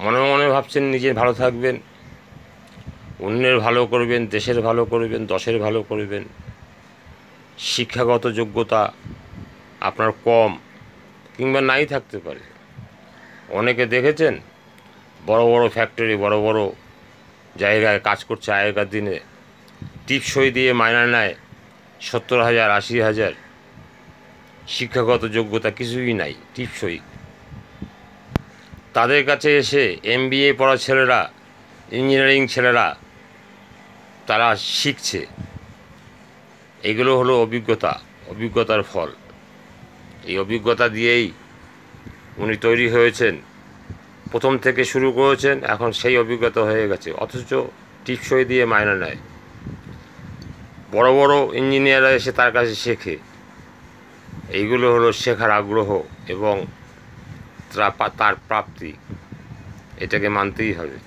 মনে মনে ভাবছেন নিজের ভালো থাকবেন, অন্যের ভালো করবেন, দেশের ভালো করবেন, দশের ভালো করবেন। শিক্ষাগত যোগ্যতা আপনার কম কিংবা নাই থাকতে পারে। অনেকে দেখেছেন বড় বড় ফ্যাক্টরি, বড় বড় জায়গায় কাজ করছে আগেকার দিনে, টিপসই দিয়ে মাইনা নেয় 70,000, 80,000। শিক্ষাগত যোগ্যতা কিছুই নাই, টিপসই। তাদের কাছে এসে MBA পড়া ছেলেরা, ইঞ্জিনিয়ারিং ছেলেরা তারা শিখছে। এগুলো হলো অভিজ্ঞতার ফল। এই অভিজ্ঞতা দিয়েই উনি তৈরি হয়েছেন, প্রথম থেকে শুরু করেছেন, এখন সেই অভিজ্ঞতা হয়ে গেছে, অথচ টিপসই দিয়ে মাইনা নেয়। বড় বড় ইঞ্জিনিয়াররা এসে তার কাছে শেখে। এইগুলো হলো শেখার আগ্রহ এবং তার প্রাপ্তি, এটাকে মানতেই হবে।